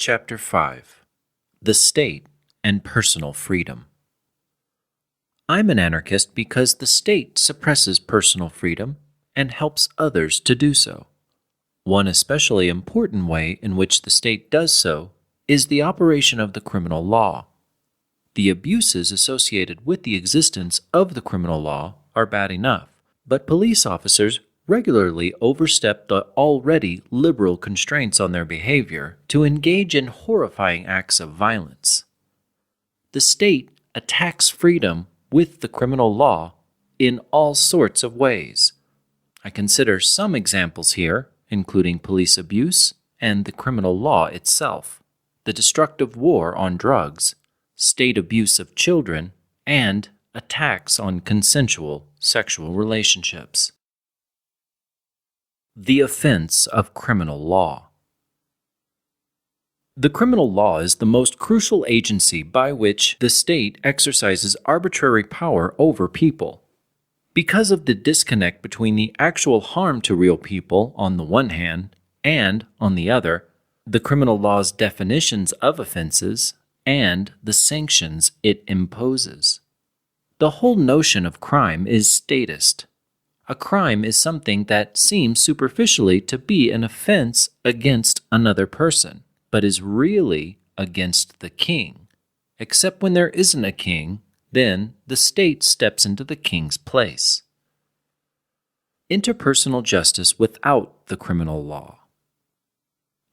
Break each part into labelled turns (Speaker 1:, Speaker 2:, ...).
Speaker 1: Chapter 5. The State and Personal Freedom. I'm an anarchist because the state suppresses personal freedom and helps others to do so. One especially important way in which the state does so is the operation of the criminal law. The abuses associated with the existence of the criminal law are bad enough, but police officers regularly overstep the already liberal constraints on their behavior to engage in horrifying acts of violence. The state attacks freedom with the criminal law in all sorts of ways. I consider some examples here, including police abuse and the criminal law itself, the destructive war on drugs, state abuse of children, and attacks on consensual sexual relationships. The offense of criminal law. The criminal law is the most crucial agency by which the state exercises arbitrary power over people. Because of the disconnect between the actual harm to real people on the one hand and, on the other, the criminal law's definitions of offenses and the sanctions it imposes. The whole notion of crime is statist. A crime is something that seems superficially to be an offense against another person, but is really against the king. Except when there isn't a king, then the state steps into the king's place. Interpersonal justice without the criminal law.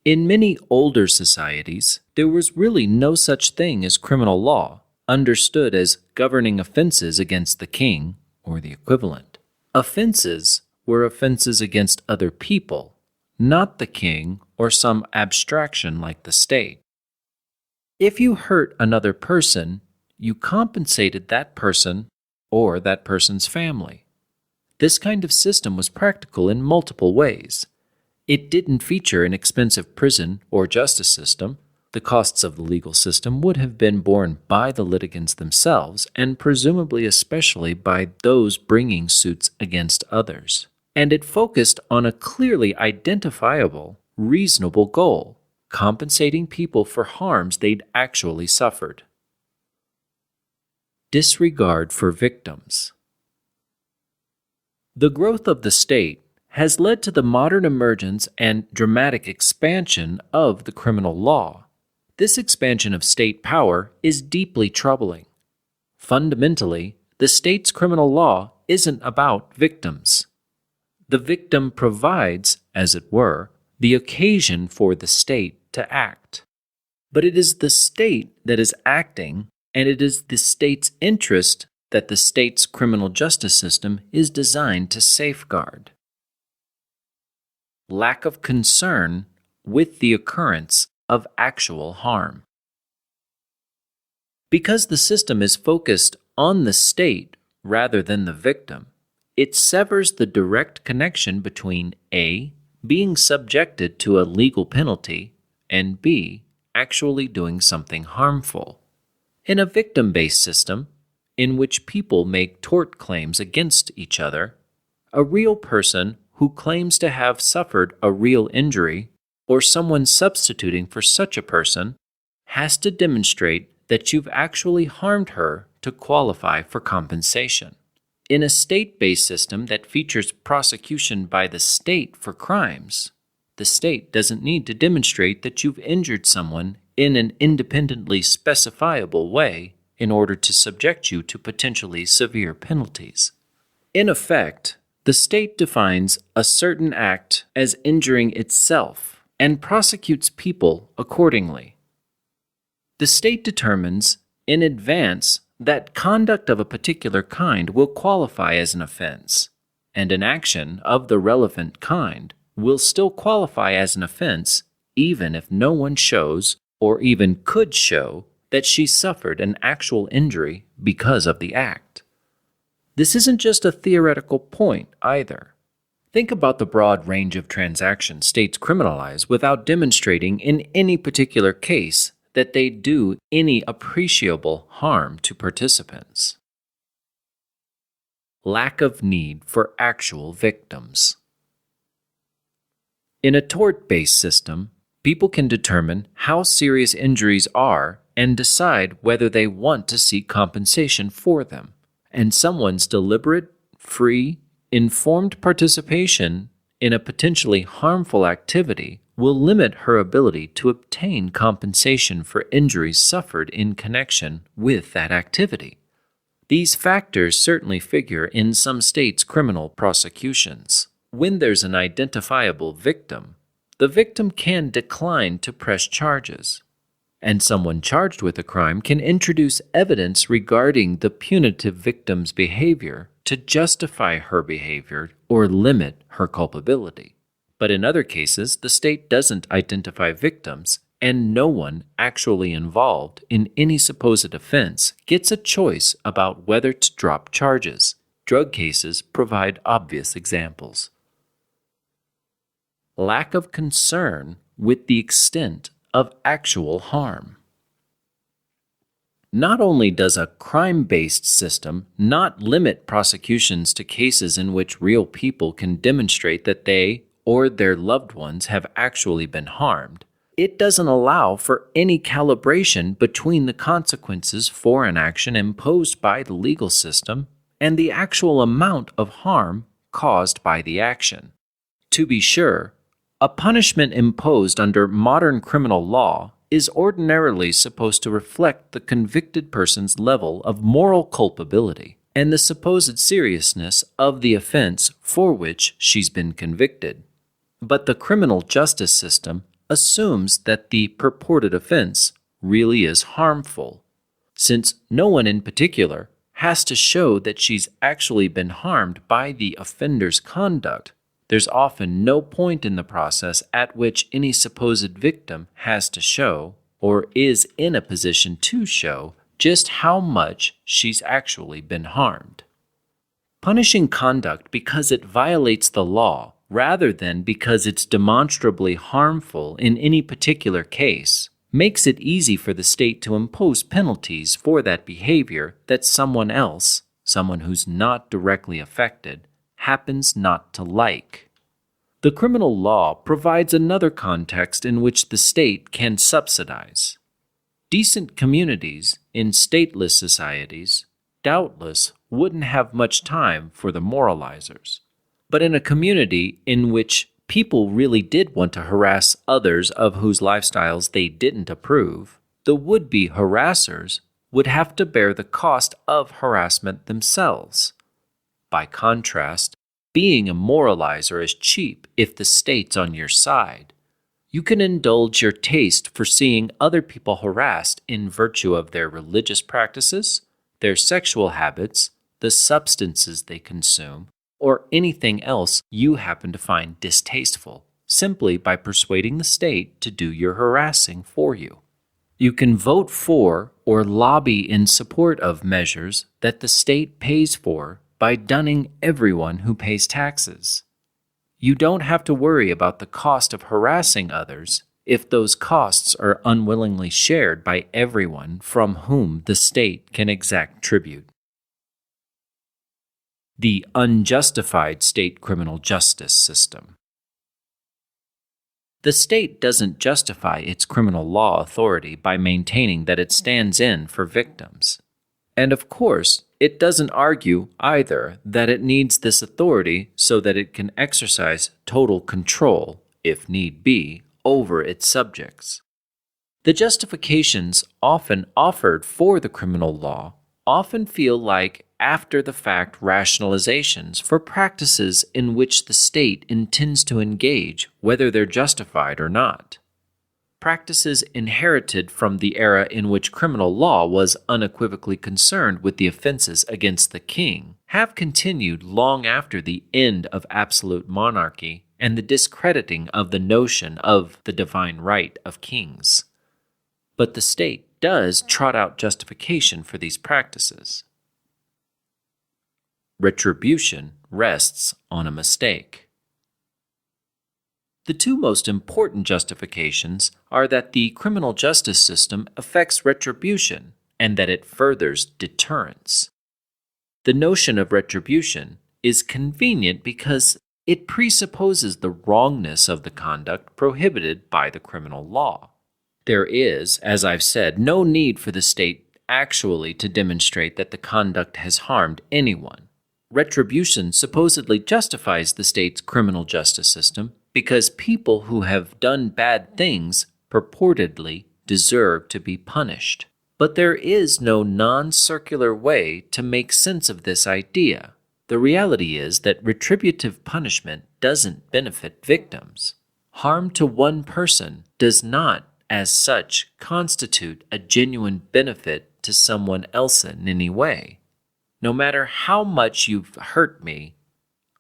Speaker 1: In many older societies, there was really no such thing as criminal law, understood as governing offenses against the king or the equivalent. Offenses were offenses against other people, not the king or some abstraction like the state. If you hurt another person, you compensated that person or that person's family. This kind of system was practical in multiple ways. It didn't feature an expensive prison or justice system. The costs of the legal system would have been borne by the litigants themselves, and presumably especially by those bringing suits against others. And it focused on a clearly identifiable, reasonable goal, compensating people for harms they'd actually suffered. Disregard for victims. The growth of the state has led to the modern emergence and dramatic expansion of the criminal law. This expansion of state power is deeply troubling. Fundamentally, the state's criminal law isn't about victims. The victim provides, as it were, the occasion for the state to act. But it is the state that is acting, and it is the state's interest that the state's criminal justice system is designed to safeguard. Lack of concern with the occurrence of actual harm. Because the system is focused on the state rather than the victim, it severs the direct connection between A, being subjected to a legal penalty, and B, actually doing something harmful. In a victim-based system, in which people make tort claims against each other, a real person who claims to have suffered a real injury or someone substituting for such a person has to demonstrate that you've actually harmed her to qualify for compensation. In a state-based system that features prosecution by the state for crimes, the state doesn't need to demonstrate that you've injured someone in an independently specifiable way in order to subject you to potentially severe penalties. In effect, the state defines a certain act as injuring itself and prosecutes people accordingly. The state determines in advance that conduct of a particular kind will qualify as an offense, and an action of the relevant kind will still qualify as an offense even if no one shows or even could show that she suffered an actual injury because of the act. This isn't just a theoretical point either. Think about the broad range of transactions states criminalize without demonstrating in any particular case that they do any appreciable harm to participants. Lack of need for actual victims. In a tort-based system, People can determine how serious injuries are and decide whether they want to seek compensation for them. And someone's deliberate, free, informed participation in a potentially harmful activity will limit her ability to obtain compensation for injuries suffered in connection with that activity. These factors certainly figure in some states' criminal prosecutions. When there's an identifiable victim, the victim can decline to press charges, and someone charged with a crime can introduce evidence regarding the punitive victim's behavior to justify her behavior or limit her culpability. But in other cases, the state doesn't identify victims, and no one actually involved in any supposed offense gets a choice about whether to drop charges. Drug cases provide obvious examples. Lack of concern with the extent of actual harm. Not only does a crime-based system not limit prosecutions to cases in which real people can demonstrate that they or their loved ones have actually been harmed, it doesn't allow for any calibration between the consequences for an action imposed by the legal system and the actual amount of harm caused by the action. To be sure, a punishment imposed under modern criminal law is ordinarily supposed to reflect the convicted person's level of moral culpability and the supposed seriousness of the offense for which she's been convicted. But the criminal justice system assumes that the purported offense really is harmful, since no one in particular has to show that she's actually been harmed by the offender's conduct. There's often no point in the process at which any supposed victim has to show, or is in a position to show, just how much she's actually been harmed. Punishing conduct because it violates the law rather than because it's demonstrably harmful in any particular case makes it easy for the state to impose penalties for that behavior that someone else, someone who's not directly affected, happens not to like. The criminal law provides another context in which the state can subsidize. Decent communities in stateless societies doubtless wouldn't have much time for the moralizers. But in a community in which people really did want to harass others of whose lifestyles they didn't approve, the would-be harassers would have to bear the cost of harassment themselves. By contrast, being a moralizer is cheap if the state's on your side. You can indulge your taste for seeing other people harassed in virtue of their religious practices, their sexual habits, the substances they consume, or anything else you happen to find distasteful, simply by persuading the state to do your harassing for you. You can vote for or lobby in support of measures that the state pays for by dunning everyone who pays taxes. You don't have to worry about the cost of harassing others if those costs are unwillingly shared by everyone from whom the state can exact tribute. The unjustified state criminal justice system. The state doesn't justify its criminal law authority by maintaining that it stands in for victims. And of course, it doesn't argue either that it needs this authority so that it can exercise total control, if need be, over its subjects. The justifications often offered for the criminal law often feel like after-the-fact rationalizations for practices in which the state intends to engage, whether they're justified or not. Practices inherited from the era in which criminal law was unequivocally concerned with the offenses against the king have continued long after the end of absolute monarchy and the discrediting of the notion of the divine right of kings. But the state does trot out justification for these practices. Retribution rests on a mistake. The two most important justifications are that the criminal justice system affects retribution and that it furthers deterrence. The notion of retribution is convenient because It presupposes the wrongness of the conduct prohibited by the criminal law. There is, as I've said, no need for the state actually to demonstrate that the conduct has harmed anyone. Retribution supposedly justifies the state's criminal justice system because people who have done bad things purportedly deserve to be punished. But there is no non-circular way to make sense of this idea. The reality is that retributive punishment doesn't benefit victims. Harm to one person does not, as such, constitute a genuine benefit to someone else in any way. No matter how much you've hurt me,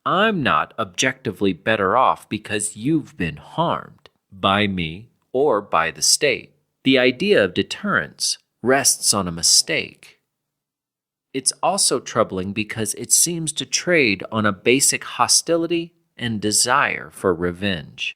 Speaker 1: I'm not objectively better off because you've been harmed by me or by the state. The idea of deterrence rests on a mistake. It's also troubling because it seems to trade on a basic hostility and desire for revenge.